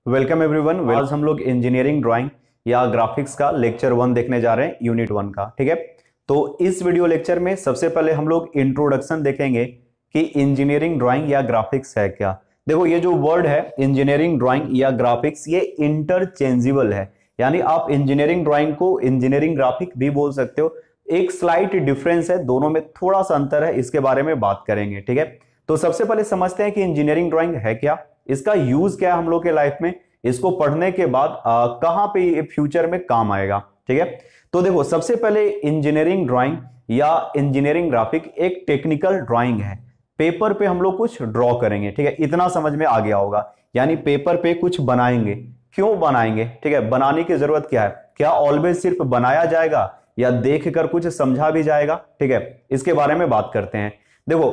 Welcome everyone. आज हम लोग इंजीनियरिंग ड्राइंग या ग्राफिक्स का लेक्चर 1 देखने जा रहे हैं, यूनिट 1 का। ठीक है, तो इस वीडियो लेक्चर में सबसे पहले हम लोग इंट्रोडक्शन देखेंगे कि इंजीनियरिंग ड्राइंग या ग्राफिक्स है क्या। देखो, ये जो वर्ड है इंजीनियरिंग ड्राइंग या ग्राफिक्स, ये इंटरचेंजेबल है, यानी आप इंजीनियरिंग ड्राइंग को इंजीनियरिंग ग्राफिक भी बोल सकते हो। एक स्लाइट डिफरेंस है, दोनों में थोड़ा सा अंतर है, इसके बारे में बात करेंगे। ठीक है, तो सबसे पहले समझते हैं कि इंजीनियरिंग ड्राइंग है क्या, इसका यूज क्या है हम लोग के लाइफ में, इसको पढ़ने के बाद कहां पे ये फ्यूचर में काम आएगा। ठीक है, तो देखो, सबसे पहले इंजीनियरिंग ड्राइंग या इंजीनियरिंग ग्राफिक एक टेक्निकल ड्राइंग है। पेपर पे हम लोग कुछ ड्रॉ करेंगे। ठीक है, इतना समझ में आ गया होगा, यानी पेपर पे कुछ बनाएंगे। क्यों बनाएंगे? ठीक है, बनाने की जरूरत क्या है? क्या ऑलवेज सिर्फ बनाया जाएगा या देख कर कुछ समझा भी जाएगा? ठीक है, इसके बारे में बात करते हैं। देखो,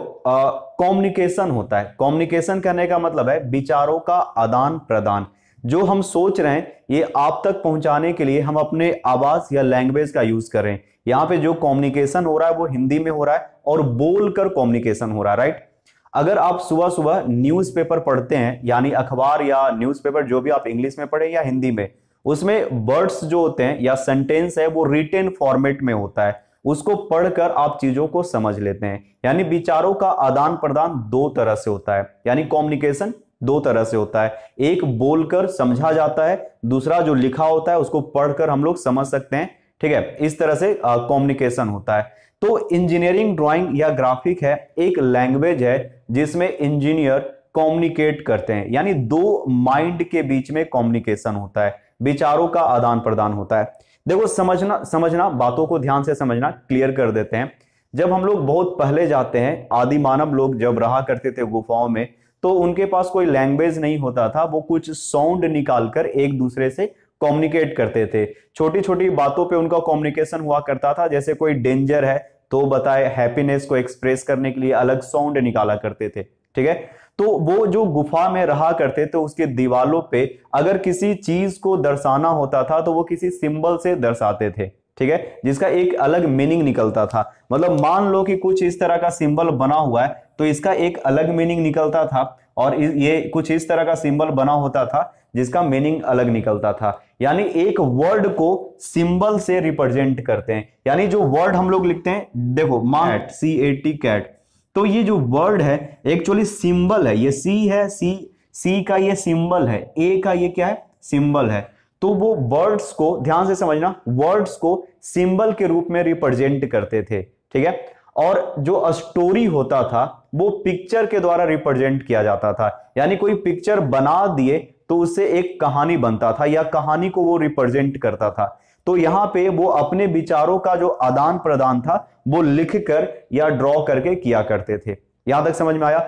कम्युनिकेशन होता है। कम्युनिकेशन कहने का मतलब है विचारों का आदान प्रदान। जो हम सोच रहे हैं ये आप तक पहुंचाने के लिए हम अपने आवाज या लैंग्वेज का यूज कर रहे हैं। यहां पे जो कम्युनिकेशन हो रहा है वो हिंदी में हो रहा है और बोलकर कम्युनिकेशन हो रहा है। राइट, अगर आप सुबह सुबह न्यूज़पेपर पढ़ते हैं, यानी अखबार या न्यूज़पेपर, जो भी आप इंग्लिश में पढ़े या हिंदी में, उसमें वर्ड्स जो होते हैं या सेंटेंस है वो रिटन फॉर्मेट में होता है। उसको पढ़कर आप चीजों को समझ लेते हैं। यानी विचारों का आदान प्रदान दो तरह से होता है, यानी कम्युनिकेशन दो तरह से होता है। एक बोलकर समझा जाता है, दूसरा जो लिखा होता है उसको पढ़कर हम लोग समझ सकते हैं। ठीक है, इस तरह से कम्युनिकेशन होता है। तो इंजीनियरिंग ड्राइंग या ग्राफिक है एक लैंग्वेज है जिसमें इंजीनियर कम्युनिकेट करते हैं, यानी दो माइंड के बीच में कम्युनिकेशन होता है, विचारों का आदान प्रदान होता है। देखो, समझना बातों को ध्यान से समझना, क्लियर कर देते हैं। जब हम लोग बहुत पहले जाते हैं, आदि मानव लोग जब रहा करते थे गुफाओं में, तो उनके पास कोई लैंग्वेज नहीं होता था। वो कुछ साउंड निकालकर एक दूसरे से कम्युनिकेट करते थे। छोटी छोटी बातों पे उनका कम्युनिकेशन हुआ करता था। जैसे कोई डेंजर है तो बताए, हैप्पीनेस को एक्सप्रेस करने के लिए अलग साउंड निकाला करते थे। ठीक है, तो वो जो गुफा में रहा करते थे उसके दीवालों पे अगर किसी चीज को दर्शाना होता था तो वो किसी सिंबल से दर्शाते थे। ठीक है, जिसका एक अलग मीनिंग निकलता था। मतलब मान लो कि कुछ इस तरह का सिंबल बना हुआ है तो इसका एक अलग मीनिंग निकलता था, और ये कुछ इस तरह का सिंबल बना होता था जिसका मीनिंग अलग निकलता था। यानी एक वर्ड को सिंबल से रिप्रेजेंट करते हैं। यानी जो वर्ड हम लोग लिखते हैं, देखो मैट, CAT, कैट, तो ये जो वर्ड है एक्चुअली सिंबल है। ये सी है, सी का ये सिंबल है, ए का ये क्या है? सिंबल है। तो वो वर्ड्स को ध्यान से समझना, वर्ड्स को सिंबल के रूप में रिप्रेजेंट करते थे। ठीक है, और जो स्टोरी होता था वो पिक्चर के द्वारा रिप्रेजेंट किया जाता था। यानी कोई पिक्चर बना दिए तो उससे एक कहानी बनता था या कहानी को वो रिप्रेजेंट करता था। तो यहां पे वो अपने विचारों का जो आदान प्रदान था वो लिखकर या ड्रॉ करके किया करते थे। यहां तक समझ में आया?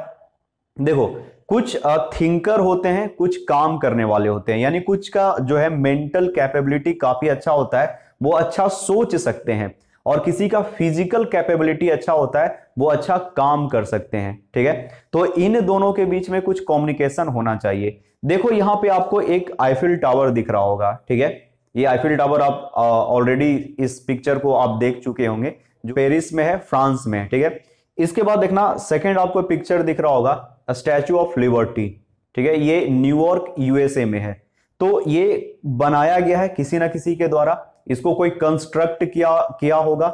देखो, कुछ थिंकर होते हैं, कुछ काम करने वाले होते हैं। यानी कुछ का जो है मेंटल कैपेबिलिटी काफी अच्छा होता है, वो अच्छा सोच सकते हैं, और किसी का फिजिकल कैपेबिलिटी अच्छा होता है, वो अच्छा काम कर सकते हैं। ठीक है, तो इन दोनों के बीच में कुछ कम्युनिकेशन होना चाहिए। देखो, यहां पे आपको एक आईफिल टावर दिख रहा होगा। ठीक है, ये आईफिल टावर आप ऑलरेडी इस पिक्चर को आप देख चुके होंगे, जो पेरिस में है, फ्रांस में है। ठीक है, इसके बाद देखना, सेकंड आपको पिक्चर दिख रहा होगा, स्टैचू ऑफ लिबर्टी। ठीक है, ये न्यूयॉर्क USA में है। तो ये बनाया गया है किसी ना किसी के द्वारा, इसको कोई कंस्ट्रक्ट किया होगा।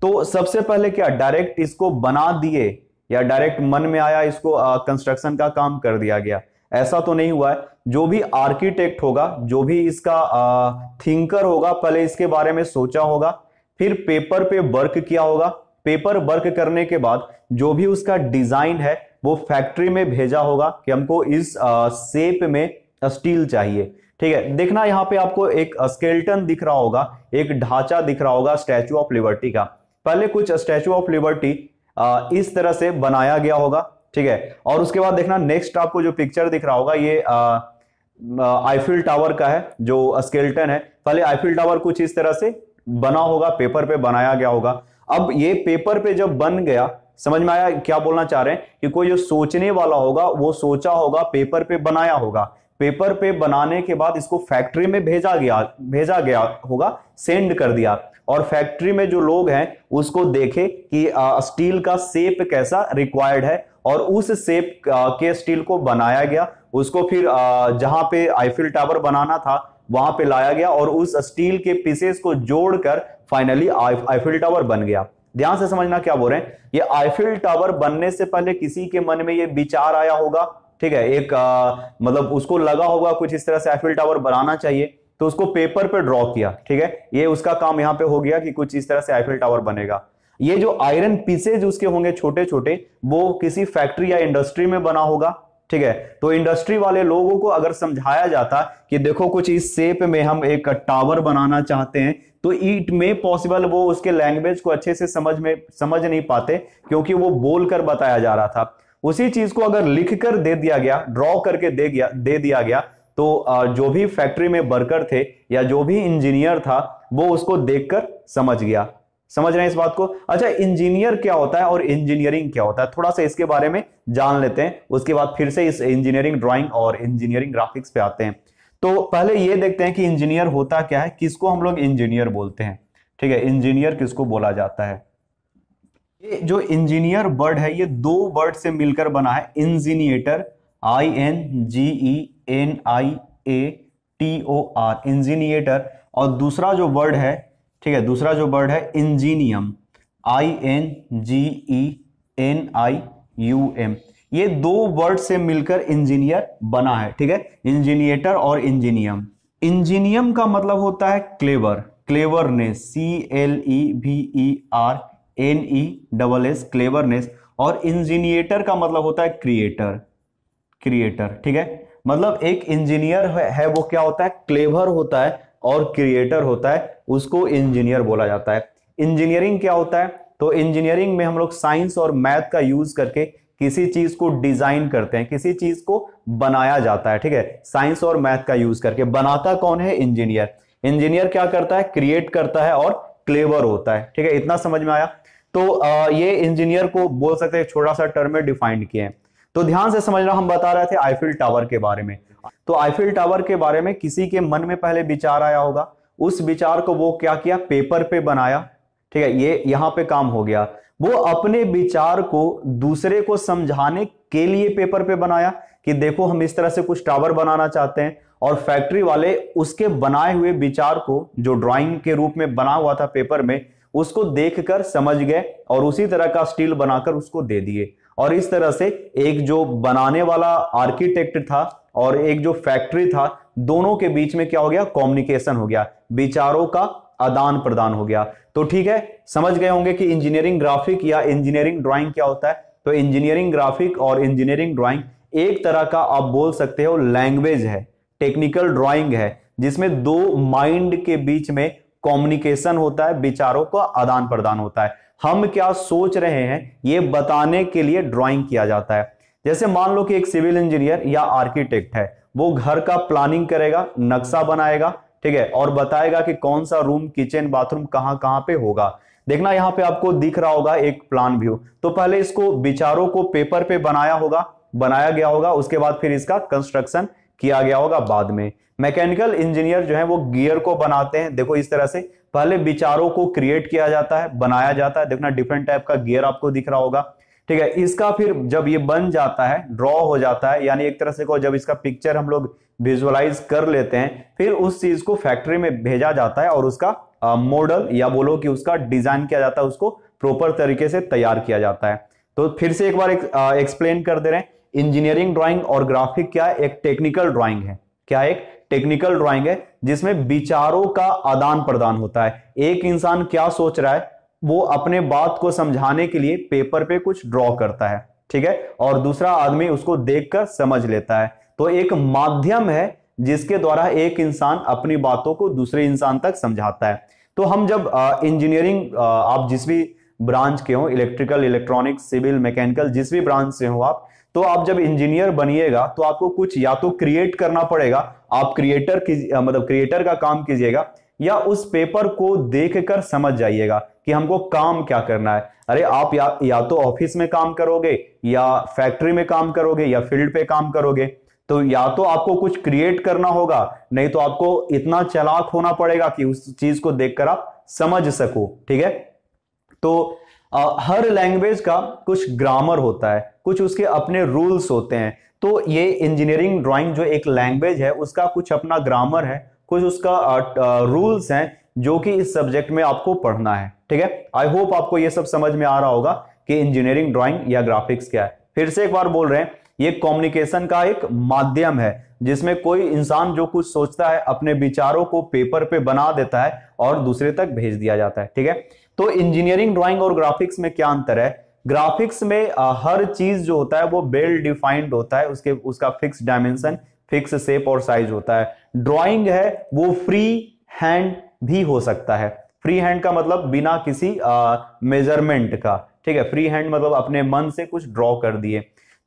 तो सबसे पहले क्या डायरेक्ट इसको बना दिए या डायरेक्ट मन में आया इसको कंस्ट्रक्शन का काम कर दिया गया? ऐसा तो नहीं हुआ है। जो भी आर्किटेक्ट होगा, जो भी इसका थिंकर होगा, पहले इसके बारे में सोचा होगा, फिर पेपर पे वर्क किया होगा। पेपर वर्क करने के बाद जो भी उसका डिजाइन है वो फैक्ट्री में भेजा होगा कि हमको इस शेप में स्टील चाहिए। ठीक है, देखना यहां पे आपको एक स्केलेटन दिख रहा होगा, एक ढांचा दिख रहा होगा स्टैचू ऑफ लिबर्टी का। पहले कुछ स्टैचू ऑफ लिबर्टी इस तरह से बनाया गया होगा। ठीक है, और उसके बाद देखना नेक्स्ट आपको जो पिक्चर दिख रहा होगा ये आईफिल टावर का है, जो स्केलेटन है। पहले आईफिल टावर कुछ इस तरह से बना होगा, पेपर पे बनाया गया होगा। अब ये पेपर पे जब बन गया, समझ में आया क्या बोलना चाह रहे हैं? कि कोई जो सोचने वाला होगा वो सोचा होगा, पेपर पे बनाया होगा, पेपर पे बनाने के बाद इसको फैक्ट्री में भेजा गया होगा, सेंड कर दिया, और फैक्ट्री में जो लोग हैं उसको देखे कि स्टील का शेप कैसा रिक्वायर्ड है, और उस शेप के स्टील को बनाया गया, उसको फिर जहां पे आईफिल टावर बनाना था वहां पे लाया गया और उस स्टील के पीसेस को जोड़कर फाइनली आईफिल टावर बन गया। ध्यान से समझना क्या बोल रहे हैं, ये आईफिल टावर बनने से पहले किसी के मन में ये विचार आया होगा, ठीक है, एक मतलब उसको लगा होगा कुछ इस तरह से आईफिल टावर बनाना चाहिए, तो उसको पेपर पे ड्रॉ किया, ठीक है, ये उसका काम यहां पे हो गया कि कुछ इस तरह से आईफिल टावर बनेगा। ये जो आयरन पीसेज उसके होंगे छोटे छोटे, वो किसी फैक्ट्री या इंडस्ट्री में बना होगा, ठीक है। तो इंडस्ट्री वाले लोगों को अगर समझाया जाता कि देखो कुछ इस शेप में हम एक टावर बनाना चाहते हैं, तो इट में पॉसिबल, वो उसके लैंग्वेज को अच्छे से समझ नहीं पाते क्योंकि वो बोलकर बताया जा रहा था। उसी चीज को अगर लिखकर दे दिया गया, ड्रॉ करके दे दिया गया, तो जो भी फैक्ट्री में वर्कर थे या जो भी इंजीनियर था वो उसको देखकर समझ गया। समझ रहे हैं इस बात को? अच्छा, इंजीनियर क्या होता है और इंजीनियरिंग क्या होता है, थोड़ा सा इसके बारे में जान लेते हैं, उसके बाद फिर से इस इंजीनियरिंग ड्राइंग और इंजीनियरिंग ग्राफिक्स पे आते हैं। तो पहले ये देखते हैं कि इंजीनियर होता क्या है, किसको हम लोग इंजीनियर बोलते हैं, ठीक है, इंजीनियर किसको बोला जाता है। ये जो इंजीनियर वर्ड है ये दो वर्ड से मिलकर बना है, इंजीनिएटर, INGENIATOR, इंजीनिएटर, और दूसरा जो वर्ड है, ठीक है, दूसरा जो वर्ड है इंजीनियम, INGENIUM, ये दो वर्ड से मिलकर इंजीनियर बना है, ठीक है, इंजीनिएटर और इंजीनियम। इंजीनियम का मतलब होता है क्लेवर, क्लेवरनेस, CLEVERNESS, क्लेवरनेस, और इंजीनिएटर का मतलब होता है क्रिएटर, क्रिएटर, ठीक है। मतलब एक इंजीनियर है वो क्या होता है, क्लेवर होता है और क्रिएटर होता है, उसको इंजीनियर बोला जाता है। इंजीनियरिंग क्या होता है, तो इंजीनियरिंग में हम लोग साइंस और मैथ का यूज करके किसी चीज को डिजाइन करते हैं, किसी चीज को बनाया जाता है, ठीक है, साइंस और मैथ का यूज करके। बनाता कौन है, इंजीनियर। इंजीनियर क्या करता है, क्रिएट करता है और क्लेवर होता है, ठीक है, इतना समझ में आया। तो ये इंजीनियर को बोल सकते हैं, छोटा सा टर्म में डिफाइंड किए हैं। तो ध्यान से समझना, हम बता रहे थे आईफिल टावर के बारे में। तो आईफिल टावर के बारे में किसी के मन में पहले विचार आया होगा, उस विचार को वो क्या किया, पेपर पे बनाया, ठीक है, ये यहां पे काम हो गया। वो अपने विचार को दूसरे को समझाने के लिए पेपर पे बनाया कि देखो हम इस तरह से कुछ टावर बनाना चाहते हैं, और फैक्ट्री वाले उसके बनाए हुए विचार को, जो ड्राइंग के रूप में बना हुआ था पेपर में, उसको देखकर समझ गए और उसी तरह का स्टील बनाकर उसको दे दिए। और इस तरह से एक जो बनाने वाला आर्किटेक्ट था और एक जो फैक्ट्री था, दोनों के बीच में क्या हो गया, कम्युनिकेशन हो गया, विचारों का आदान प्रदान हो गया। तो ठीक है, समझ गए होंगे कि इंजीनियरिंग ग्राफिक या इंजीनियरिंग ड्राइंग क्या होता है। तो इंजीनियरिंग ग्राफिक और इंजीनियरिंग ड्राइंग एक तरह का आप बोल सकते हो लैंग्वेज है, टेक्निकल ड्राइंग है, जिसमें दो माइंड के बीच में कम्युनिकेशन होता है, विचारों का आदान प्रदान होता है। हम क्या सोच रहे हैं ये बताने के लिए ड्राइंग किया जाता है। जैसे मान लो कि एक सिविल इंजीनियर या आर्किटेक्ट है, वो घर का प्लानिंग करेगा, नक्शा बनाएगा, ठीक है, और बताएगा कि कौन सा रूम, किचन, बाथरूम कहां कहां पे होगा। देखना यहां पे आपको दिख रहा होगा एक प्लान व्यू। तो पहले इसको, विचारों को पेपर पे बनाया गया होगा, उसके बाद फिर इसका कंस्ट्रक्शन किया गया होगा बाद में। मैकेनिकल इंजीनियर जो है वो गियर को बनाते हैं, देखो इस तरह से पहले विचारों को क्रिएट किया जाता है, बनाया जाता है, देखना डिफरेंट टाइप का गियर आपको दिख रहा होगा, ठीक है। इसका फिर जब ये बन जाता है, ड्रॉ हो जाता है, यानी एक तरह से को जब इसका पिक्चर हम लोग विजुअलाइज कर लेते हैं, फिर उस चीज को फैक्ट्री में भेजा जाता है और उसका मॉडल या बोलो कि उसका डिजाइन किया जाता है, उसको प्रॉपर तरीके से तैयार किया जाता है। तो फिर से एक बार एक्सप्लेन कर दे रहे हैं, इंजीनियरिंग ड्राइंग और ग्राफिक क्या है, एक टेक्निकल ड्राइंग है। क्या, एक टेक्निकल ड्राइंग है जिसमें विचारों का आदान प्रदान होता है। एक इंसान क्या सोच रहा है, वो अपने बात को समझाने के लिए पेपर पे कुछ ड्रॉ करता है, ठीक है, और दूसरा आदमी उसको देखकर समझ लेता है। तो एक माध्यम है जिसके द्वारा एक इंसान अपनी बातों को दूसरे इंसान तक समझाता है। तो हम जब इंजीनियरिंग, आप जिस भी ब्रांच के हो, इलेक्ट्रिकल, इलेक्ट्रॉनिक्स, सिविल, मैकेनिकल, जिस भी ब्रांच से हो आप, तो आप जब इंजीनियर बनिएगा तो आपको कुछ या तो क्रिएट करना पड़ेगा, आप क्रिएटर का काम कीजिएगा, या उस पेपर को देखकर समझ जाइएगा कि हमको काम क्या करना है। अरे आप या तो ऑफिस में काम करोगे, या फैक्ट्री में काम करोगे, या फील्ड पे काम करोगे, तो या तो आपको कुछ क्रिएट करना होगा, नहीं तो आपको इतना चालाक होना पड़ेगा कि उस चीज को देखकर आप समझ सको, ठीक है। तो हर लैंग्वेज का कुछ ग्रामर होता है, कुछ उसके अपने रूल्स होते हैं। तो तो ये इंजीनियरिंग ड्राइंग जो एक लैंग्वेज है उसका कुछ अपना ग्रामर है, कुछ उसका रूल्स हैं जो कि इस सब्जेक्ट में आपको पढ़ना है। ठीक है, आई होप आपको ये सब समझ में आ रहा होगा कि इंजीनियरिंग ड्राइंग या ग्राफिक्स क्या है। फिर से एक बार बोल रहे हैं, ये कम्युनिकेशन का एक माध्यम है जिसमें कोई इंसान जो कुछ सोचता है अपने विचारों को पेपर पे बना देता है और दूसरे तक भेज दिया जाता है। ठीक है, तो इंजीनियरिंग ड्राइंग और ग्राफिक्स में क्या अंतर है? ग्राफिक्स में हर चीज जो होता है वो वेल डिफाइंड होता है, उसका फिक्स डायमेंशन, फिक्स शेप और साइज होता है। ड्राइंग है वो फ्री हैंड भी हो सकता है। फ्री हैंड का मतलब बिना किसी मेजरमेंट का। ठीक है, फ्री हैंड मतलब अपने मन से कुछ ड्रॉ कर दिए।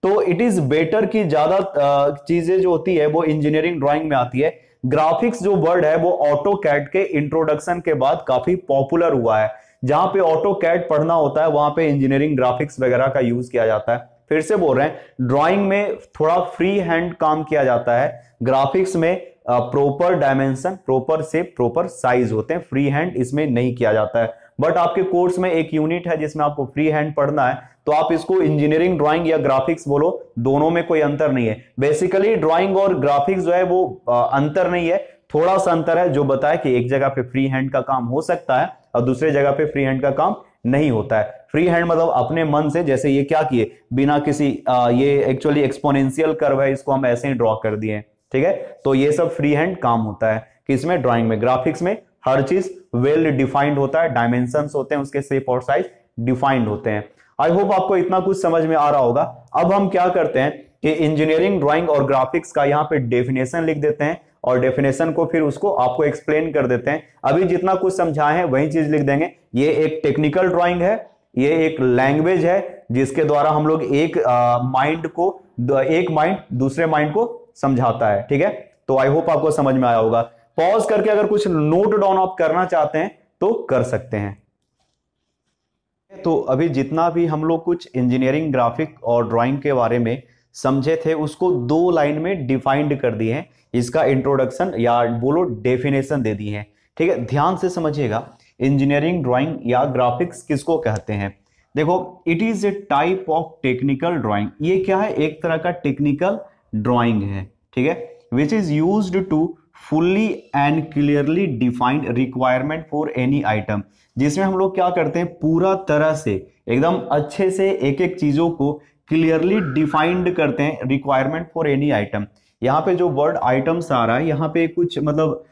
तो इट इज बेटर कि ज्यादा चीजें जो होती है वो इंजीनियरिंग ड्राइंग में आती है। ग्राफिक्स जो वर्ड है वो ऑटो कैड के इंट्रोडक्शन के बाद काफी पॉपुलर हुआ है। जहां पे ऑटो कैड पढ़ना होता है वहां पे इंजीनियरिंग ग्राफिक्स वगैरह का यूज किया जाता है। फिर से बोल रहे हैं, ड्राइंग में थोड़ा फ्री हैंड काम किया जाता है, ग्राफिक्स में proper dimension, proper shape, proper size होते हैं, फ्री हैंड इसमें नहीं किया जाता है। बट आपके कोर्स में एक यूनिट है जिसमें आपको फ्री हैंड पढ़ना है, तो आप इसको इंजीनियरिंग ड्राइंग या ग्राफिक्स बोलो, दोनों में कोई अंतर नहीं है। बेसिकली ड्राइंग और ग्राफिक्स जो है वो अंतर नहीं है, थोड़ा सा अंतर है जो बताया कि एक जगह पे फ्री हैंड का काम हो सकता है और दूसरे जगह पे फ्री हैंड का काम नहीं होता है। फ्री हैंड मतलब अपने मन से, जैसे ये क्या किए, बिना किसी ये एक्चुअली एक्सपोनेंशियल कर्व है, इसको हम ऐसे ही ड्रॉ कर दिए। ठीक है, तो ये सब फ्री हैंड काम होता है किसमें? ड्राइंग में। ग्राफिक्स में हर चीज वेल डिफाइंड होता है, डायमेंशंस होते हैं, उसके शेप और साइज डिफाइंड होते हैं। आई होप आपको इतना कुछ समझ में आ रहा होगा। अब हम क्या करते हैं कि इंजीनियरिंग ड्राइंग और ग्राफिक्स का यहाँ पे डेफिनेशन लिख देते हैं और डेफिनेशन को फिर उसको आपको एक्सप्लेन कर देते हैं। अभी जितना कुछ समझाए हैं वही चीज लिख देंगे। ये एक टेक्निकल ड्राइंग है, ये एक लैंग्वेज है जिसके द्वारा हम लोग एक माइंड दूसरे माइंड को समझाता है। ठीक है, तो आई होप आपको समझ में आया होगा। पॉज करके अगर कुछ नोट डाउन आप करना चाहते हैं तो कर सकते हैं। तो अभी जितना भी हम लोग कुछ इंजीनियरिंग ग्राफिक और ड्राइंग के बारे में समझे थे उसको 2 लाइन में डिफाइंड कर दिए हैं, इसका इंट्रोडक्शन या बोलो डेफिनेशन दे दी है। ठीक है, ध्यान से समझिएगा, इंजीनियरिंग ड्राइंग या ग्राफिक्स किसको कहते हैं? देखो, it is a type of technical drawing. ये क्या है? एक तरह का टेक्निकल ड्राइंग है। ठीक है, which is used to fully and clearly defined requirement for any item, जिसमें हम लोग क्या करते हैं, पूरा तरह से एकदम अच्छे से एक एक चीजों को क्लियरली डिफाइंड करते हैं, रिक्वायरमेंट फॉर एनी आइटम। यहाँ पे जो वर्ड आइटम्स आ रहा है, यहाँ पे कुछ मतलब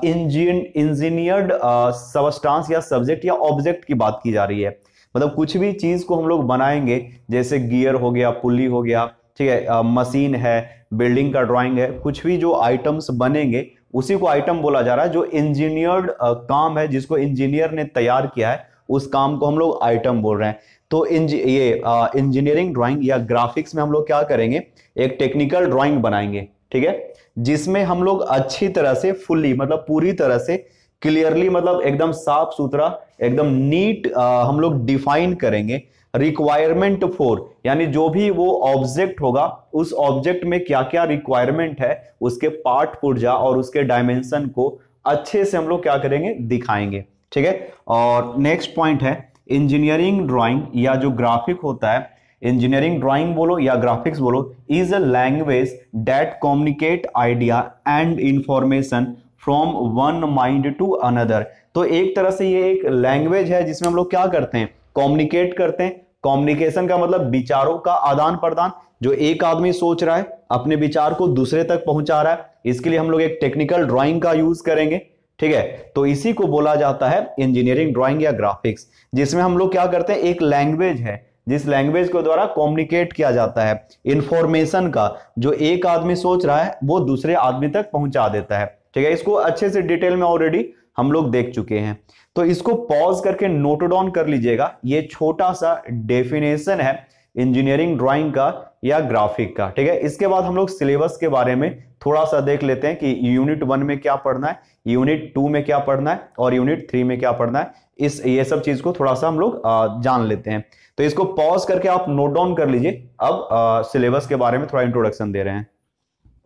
इंजीनियर्ड सबस्टांस या सब्जेक्ट या ऑब्जेक्ट की बात की जा रही है। मतलब कुछ भी चीज को हम लोग बनाएंगे, जैसे गियर हो गया, पुल्ली हो गया, ठीक है, मशीन है, बिल्डिंग का ड्राइंग है, कुछ भी जो आइटम्स बनेंगे उसी को आइटम बोला जा रहा है। जो इंजीनियर्ड काम है, जिसको इंजीनियर ने तैयार किया है, उस काम को हम लोग आइटम बोल रहे हैं। तो ये इंजीनियरिंग ड्राइंग या ग्राफिक्स में हम लोग क्या करेंगे, एक टेक्निकल ड्राइंग बनाएंगे। ठीक है, जिसमें हम लोग अच्छी तरह से फुल्ली मतलब पूरी तरह से क्लियरली मतलब एकदम साफ सुथरा एकदम नीट हम लोग डिफाइन करेंगे रिक्वायरमेंट फॉर, यानी जो भी वो ऑब्जेक्ट होगा उस ऑब्जेक्ट में क्या क्या रिक्वायरमेंट है, उसके पार्ट पुर्जा और उसके डायमेंशन को अच्छे से हम लोग क्या करेंगे, दिखाएंगे। ठीक है, और नेक्स्ट पॉइंट है इंजीनियरिंग ड्राइंग या जो ग्राफिक होता है, इंजीनियरिंग ड्राइंग बोलो या ग्राफिक्स बोलो, is a language that communicate idea and information from one mind to another. तो एक तरह से ये एक लैंग्वेज है जिसमें हम लोग क्या करते हैं, कम्युनिकेट करते हैं। कम्युनिकेशन का मतलब विचारों का आदान प्रदान, जो एक आदमी सोच रहा है अपने विचार को दूसरे तक पहुंचा रहा है, इसके लिए हम लोग एक टेक्निकल ड्राइंग का यूज करेंगे। ठीक है, तो इसी को बोला जाता है इंजीनियरिंग ड्राइंग या ग्राफिक्स, जिसमें हम लोग क्या करते हैं, एक लैंग्वेज है जिस लैंग्वेज के द्वारा कम्युनिकेट किया जाता है इंफॉर्मेशन का, जो एक आदमी सोच रहा है वो दूसरे आदमी तक पहुंचा देता है। ठीक है, इसको अच्छे से डिटेल में ऑलरेडी हम लोग देख चुके हैं, तो इसको पॉज करके नोट डाउन कर लीजिएगा। ये छोटा सा डेफिनेशन है इंजीनियरिंग ड्राइंग का या ग्राफिक का। ठीक है, इसके बाद हम लोग सिलेबस के बारे में थोड़ा सा देख लेते हैं कि यूनिट 1 में क्या पढ़ना है, यूनिट 2 में क्या पढ़ना है और यूनिट 3 में क्या पढ़ना है। ये सब चीज को थोड़ा सा हम लोग जान लेते हैं। तो इसको पॉज करके आप नोट डाउन कर लीजिए। अब सिलेबस के बारे में थोड़ा इंट्रोडक्शन दे रहे हैं।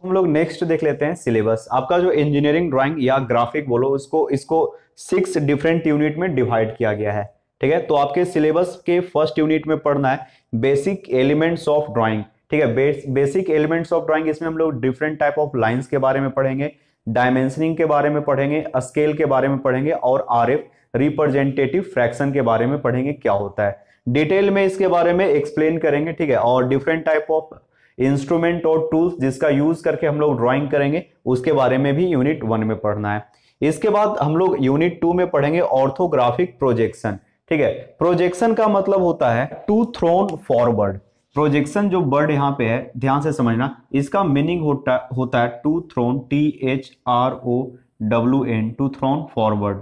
हम लोग नेक्स्ट देख लेते हैं सिलेबस। आपका जो इंजीनियरिंग ड्राइंग या ग्राफिक बोलो, इसको 6 डिफरेंट यूनिट में डिवाइड किया गया है। ठीक है, तो आपके सिलेबस के फर्स्ट यूनिट में पढ़ना है बेसिक एलिमेंट्स ऑफ ड्राइंग। ठीक है। बेसिक एलिमेंट्स ऑफ ड्राइंग, इसमें हम लोग डिफरेंट टाइप ऑफ लाइंस के बारे में पढ़ेंगे, डायमेंशनिंग के बारे में पढ़ेंगे, स्केल के बारे में पढ़ेंगे और आरएफ रिप्रेजेंटेटिव फ्रैक्शन के बारे में पढ़ेंगे क्या होता है, डिटेल में इसके बारे में एक्सप्लेन करेंगे, ठीक है। और डिफरेंट टाइप ऑफ इंस्ट्रूमेंट और टूल्स जिसका यूज करके हम लोग ड्राइंग करेंगे उसके बारे में भी यूनिट 1 में पढ़ना है। इसके बाद हम लोग यूनिट 2 में पढ़ेंगे ऑर्थोग्राफिक प्रोजेक्शन, ठीक है। प्रोजेक्शन का मतलब होता है टू थ्रोन फॉरवर्ड। प्रोजेक्शन जो वर्ड यहाँ पे है ध्यान से समझना, इसका मीनिंग होता है to thrown, THROWN, to thrown forward,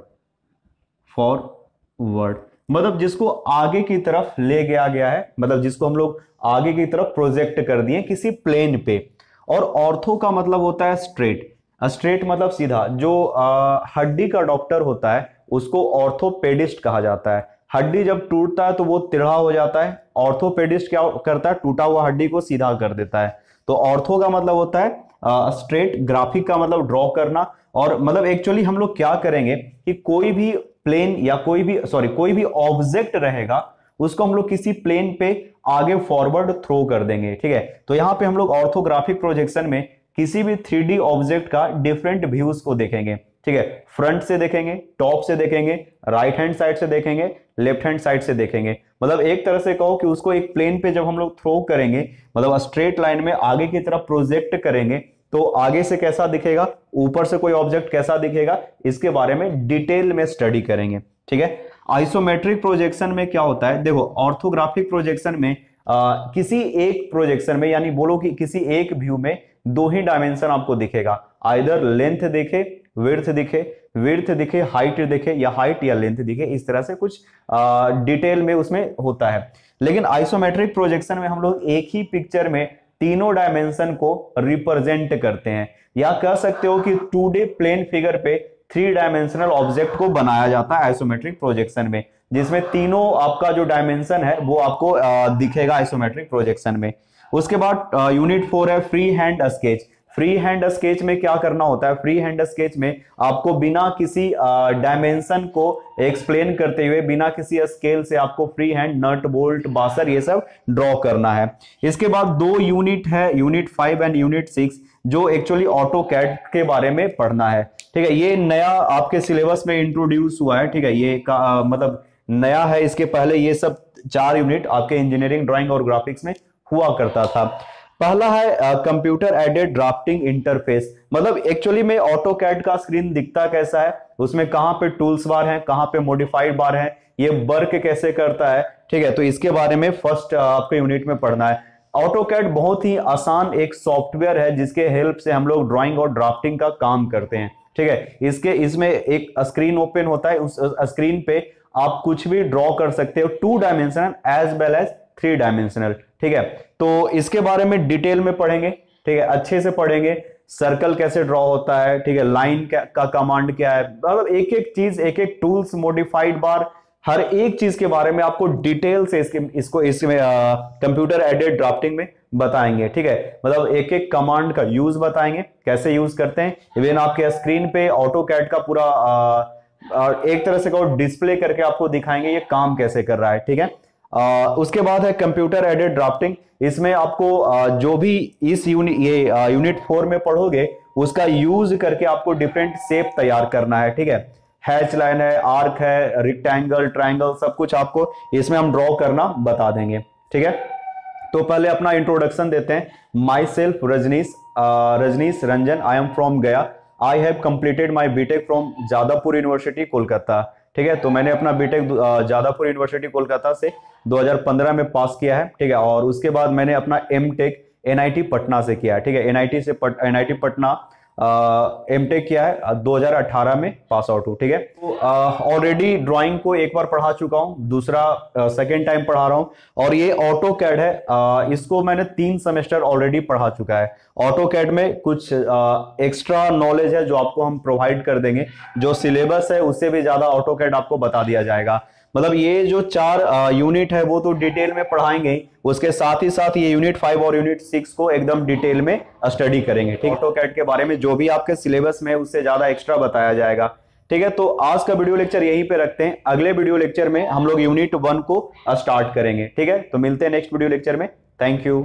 forward मतलब जिसको आगे की तरफ ले गया है, मतलब जिसको हम लोग आगे की तरफ प्रोजेक्ट कर दिए किसी प्लेन पे। और ऑर्थो का मतलब होता है स्ट्रेट, स्ट्रेट मतलब सीधा। जो हड्डी का डॉक्टर होता है उसको ऑर्थोपेडिस्ट कहा जाता है। हड्डी जब टूटता है तो वो टेढ़ा हो जाता है, ऑर्थोपेडिस्ट क्या करता है, टूटा हुआ हड्डी को सीधा कर देता है। तो ऑर्थो का मतलब होता है स्ट्रेट, ग्राफिक का मतलब ड्रॉ करना। और मतलब एक्चुअली हम लोग क्या करेंगे कि कोई भी प्लेन या कोई भी ऑब्जेक्ट रहेगा उसको हम लोग किसी प्लेन पे आगे फॉरवर्ड थ्रो कर देंगे, ठीक है। तो यहाँ पे हम लोग ऑर्थोग्राफिक प्रोजेक्शन में किसी भी 3D ऑब्जेक्ट का डिफरेंट व्यूज को देखेंगे, ठीक है। फ्रंट से देखेंगे, टॉप से देखेंगे, राइट हैंड साइड से देखेंगे, लेफ्ट हैंड साइड से देखेंगे। मतलब एक तरह से कहो कि उसको एक प्लेन पे जब हम लोग थ्रो करेंगे, मतलब स्ट्रेट लाइन में आगे की तरफ प्रोजेक्ट करेंगे तो आगे से कैसा दिखेगा, ऊपर से कोई ऑब्जेक्ट कैसा दिखेगा, इसके बारे में डिटेल में स्टडी करेंगे, ठीक है। आइसोमेट्रिक प्रोजेक्शन में क्या होता है, देखो ऑर्थोग्राफिक प्रोजेक्शन में किसी एक प्रोजेक्शन में, यानी बोलो कि किसी एक व्यू में 2 ही डायमेंशन आपको दिखेगा, आइदर लेंथ दिखे, विड्थ दिखे, हाइट दिखे, या हाइट या लेंथ दिखे, इस तरह से कुछ डिटेल में उसमें होता है। लेकिन आइसोमेट्रिक प्रोजेक्शन में हम लोग एक ही पिक्चर में तीनों डायमेंशन को रिप्रेजेंट करते हैं, या कह सकते हो कि 2D प्लेन फिगर पे 3 डायमेंशनल ऑब्जेक्ट को बनाया जाता है आइसोमेट्रिक प्रोजेक्शन में, जिसमें तीनों आपका जो डायमेंशन है वो आपको दिखेगा आइसोमेट्रिक प्रोजेक्शन में। उसके बाद यूनिट 4 है free hand sketch. Free hand sketch में क्या करना होता है, फ्री हैंड स्केच में आपको बिना किसी डायमेंशन को एक्सप्लेन करते हुए, बिना किसी स्केल से आपको फ्री हैंड नट बोल्ट बासर ये सब ड्रॉ करना है। इसके बाद 2 यूनिट है, यूनिट 5 एंड यूनिट 6, जो एक्चुअली ऑटोकैड के बारे में पढ़ना है, ठीक है। ये नया आपके सिलेबस में इंट्रोड्यूस हुआ है, ठीक है। ये मतलब नया है, इसके पहले ये सब 4 यूनिट आपके इंजीनियरिंग ड्राइंग और ग्राफिक्स में हुआ करता था। पहला है कंप्यूटर एडेड ड्राफ्टिंग इंटरफेस। मतलब एक्चुअली में ऑटोकैड का स्क्रीन दिखता कैसा है, उसमें कहां पे टूल्स बार है, कहां पे मॉडिफाइड बार है, ये वर्क कैसे करता है, ठीक है। तो इसके बारे में फर्स्ट आपके यूनिट में पढ़ना है। ऑटोकैड बहुत ही आसान एक सॉफ्टवेयर है जिसके हेल्प से हम लोग ड्राइंग और ड्राफ्टिंग का काम करते हैं, ठीक है। इसमें एक स्क्रीन ओपन होता है, उस स्क्रीन पे आप कुछ भी ड्रॉ कर सकते हो, 2 dimensional as well as 3 dimensional, ठीक है। तो इसके बारे में डिटेल में पढ़ेंगे, ठीक है, अच्छे से पढ़ेंगे। सर्कल कैसे ड्रॉ होता है, ठीक है, लाइन का कमांड क्या है, मतलब एक एक चीज, एक एक टूल्स, मॉडिफाइड बार, हर एक चीज के बारे में आपको डिटेल से इसमें कंप्यूटर एडेड ड्राफ्टिंग में बताएंगे, ठीक है। मतलब एक एक कमांड का यूज बताएंगे, कैसे यूज करते हैं। इवन आपके स्क्रीन पे ऑटोकैड का पूरा एक तरह से डिस्प्ले करके आपको दिखाएंगे ये काम कैसे कर रहा है, ठीक है। उसके बाद है कंप्यूटर एडेड ड्राफ्टिंग। इसमें आपको जो भी इस यूनिट 4 में पढ़ोगे उसका यूज करके आपको डिफरेंट शेप तैयार करना है, ठीक है। हैच लाइन है, आर्क है, रेक्टेंगल, ट्रायंगल, सब कुछ आपको इसमें हम ड्रॉ करना बता देंगे, ठीक है। तो पहले अपना इंट्रोडक्शन देते हैं। Myself Rajneesh Ranjan, I am from Gaya, I have completed my BTech from Jadavpur university Kolkata, ठीक है। तो मैंने अपना बीटेक जादवपुर यूनिवर्सिटी कोलकाता से 2015 में पास किया है, ठीक है। और उसके बाद मैंने अपना एमटेक एनआईटी पटना से किया है, ठीक है। एनआईटी पटना एमटेक किया है, 2018 में पास आउट हूँ, ठीक है। तो ऑलरेडी ड्राइंग को एक बार पढ़ा चुका हूँ, दूसरा सेकेंड टाइम पढ़ा रहा हूँ। और ये ऑटोकैड है, इसको मैंने 3 सेमेस्टर ऑलरेडी पढ़ा चुका है। ऑटोकैड में कुछ एक्स्ट्रा नॉलेज है जो आपको हम प्रोवाइड कर देंगे, जो सिलेबस है उससे भी ज्यादा ऑटोकैड आपको बता दिया जाएगा। मतलब ये जो 4 यूनिट है वो तो डिटेल में पढ़ाएंगे ही, उसके साथ ही साथ ये यूनिट 5 और यूनिट 6 को एकदम डिटेल में स्टडी करेंगे, ठीक है। ऑटोकैड के बारे में जो भी आपके सिलेबस में है उससे ज्यादा एक्स्ट्रा बताया जाएगा, ठीक है। तो आज का वीडियो लेक्चर यहीं पे रखते हैं, अगले वीडियो लेक्चर में हम लोग यूनिट 1 को स्टार्ट करेंगे, ठीक है। तो मिलते हैं नेक्स्ट वीडियो लेक्चर में, थैंक यू।